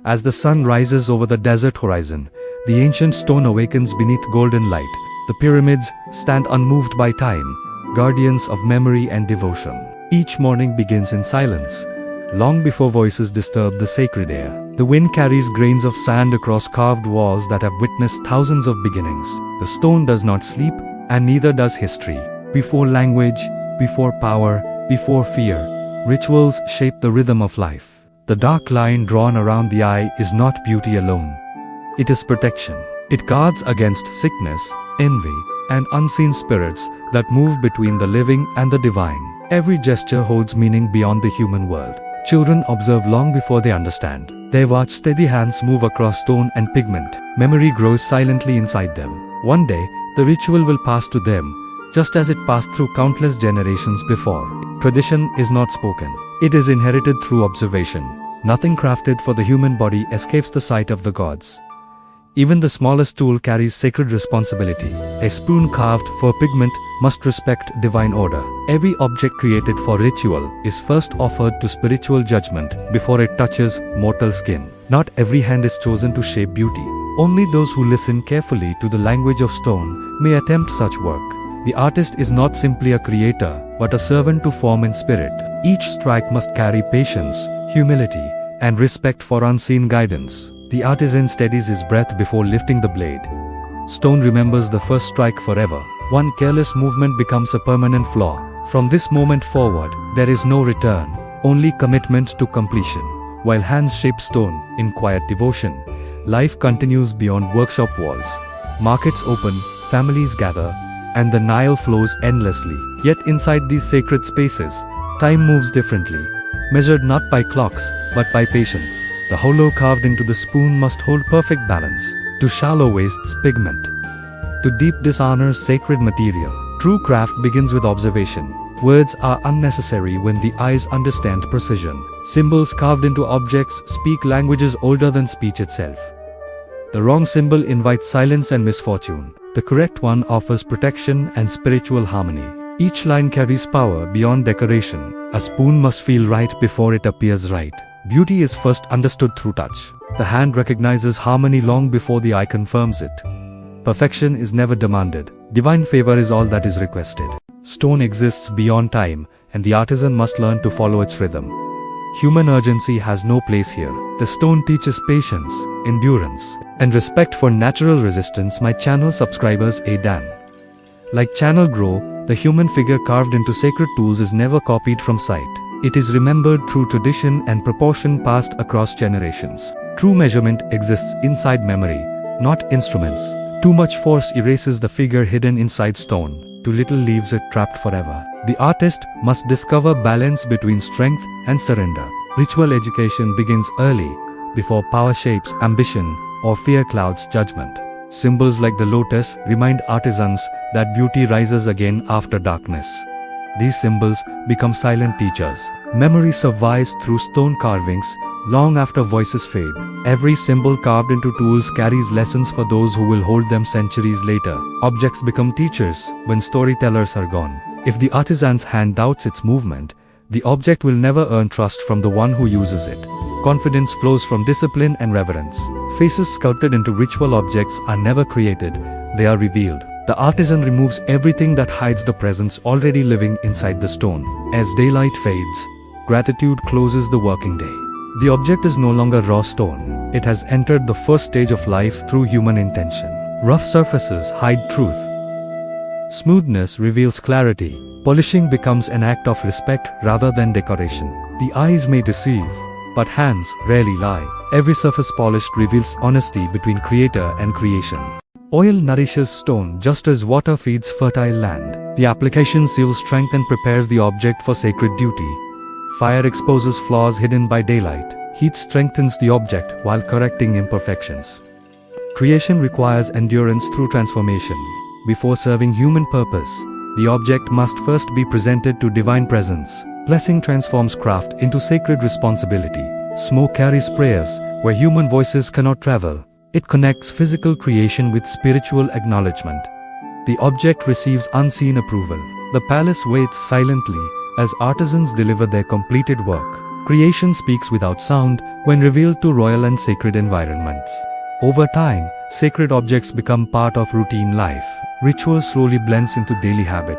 As the sun rises over the desert horizon, the ancient stone awakens beneath golden light. The pyramids stand unmoved by time, guardians of memory and devotion. Each morning begins in silence, long before voices disturb the sacred air. The wind carries grains of sand across carved walls that have witnessed thousands of beginnings. The stone does not sleep, and neither does history. Before language, before power, before fear, rituals shape the rhythm of life. The dark line drawn around the eye is not beauty alone. It is protection. It guards against sickness, envy, and unseen spirits that move between the living and the divine. Every gesture holds meaning beyond the human world. Children observe long before they understand. They watch steady hands move across stone and pigment. Memory grows silently inside them. One day, the ritual will pass to them, just as it passed through countless generations before. Tradition is not spoken. It is inherited through observation. Nothing crafted for the human body escapes the sight of the gods. Even the smallest tool carries sacred responsibility. A spoon carved for pigment must respect divine order. Every object created for ritual is first offered to spiritual judgment before it touches mortal skin. Not every hand is chosen to shape beauty. Only those who listen carefully to the language of stone may attempt such work. The artist is not simply a creator, but a servant to form in spirit. Each strike must carry patience, humility, and respect for unseen guidance. The artisan steadies his breath before lifting the blade. Stone remembers the first strike forever. One careless movement becomes a permanent flaw. From this moment forward, there is no return, only commitment to completion. While hands shape stone in quiet devotion, life continues beyond workshop walls. Markets open, families gather, and the Nile flows endlessly. Yet inside these sacred spaces, time moves differently, measured not by clocks, but by patience. The hollow carved into the spoon must hold perfect balance. To shallow wastes pigment. To deep dishonors sacred material. True craft begins with observation. Words are unnecessary when the eyes understand precision. Symbols carved into objects speak languages older than speech itself. The wrong symbol invites silence and misfortune. The correct one offers protection and spiritual harmony. Each line carries power beyond decoration. A spoon must feel right before it appears right. Beauty is first understood through touch. The hand recognizes harmony long before the eye confirms it. Perfection is never demanded. Divine favor is all that is requested. Stone exists beyond time, and the artisan must learn to follow its rhythm. Human urgency has no place here. The stone teaches patience, endurance, and respect for natural resistance. My channel subscribers Dan. Like channel grow, the human figure carved into sacred tools is never copied from sight. It is remembered through tradition and proportion passed across generations. True measurement exists inside memory, not instruments. Too much force erases the figure hidden inside stone. Too little leaves it trapped forever. The artist must discover balance between strength and surrender. Ritual education begins early, before power shapes ambition or fear clouds judgment. Symbols like the lotus remind artisans that beauty rises again after darkness. These symbols become silent teachers. Memory survives through stone carvings, long after voices fade. Every symbol carved into tools carries lessons for those who will hold them centuries later. Objects become teachers when storytellers are gone. If the artisan's hand doubts its movement, the object will never earn trust from the one who uses it. Confidence flows from discipline and reverence. Faces sculpted into ritual objects are never created, they are revealed. The artisan removes everything that hides the presence already living inside the stone. As daylight fades, gratitude closes the working day. The object is no longer raw stone. It has entered the first stage of life through human intention. Rough surfaces hide truth. Smoothness reveals clarity. Polishing becomes an act of respect rather than decoration. The eyes may deceive, but hands rarely lie. Every surface polished reveals honesty between creator and creation. Oil nourishes stone just as water feeds fertile land. The application seals strength and prepares the object for sacred duty. Fire exposes flaws hidden by daylight. Heat strengthens the object while correcting imperfections. Creation requires endurance through transformation. Before serving human purpose, the object must first be presented to divine presence. Blessing transforms craft into sacred responsibility. Smoke carries prayers where human voices cannot travel. It connects physical creation with spiritual acknowledgement. The object receives unseen approval. The palace waits silently as artisans deliver their completed work. Creation speaks without sound when revealed to royal and sacred environments. Over time, sacred objects become part of routine life. Ritual slowly blends into daily habit,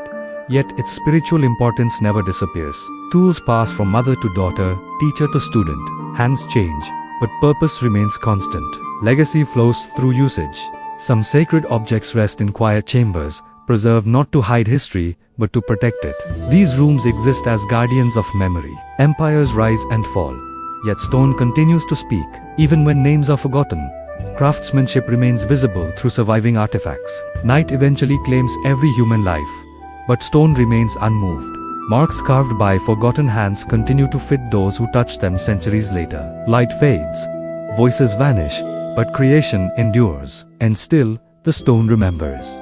yet its spiritual importance never disappears. Tools pass from mother to daughter, teacher to student. Hands change, but purpose remains constant. Legacy flows through usage. Some sacred objects rest in quiet chambers, preserved not to hide history, but to protect it. These rooms exist as guardians of memory. Empires rise and fall, yet stone continues to speak, even when names are forgotten. Craftsmanship remains visible through surviving artifacts. Night eventually claims every human life, but stone remains unmoved. Marks carved by forgotten hands continue to fit those who touch them centuries later. Light fades, voices vanish, but creation endures, and still, the stone remembers.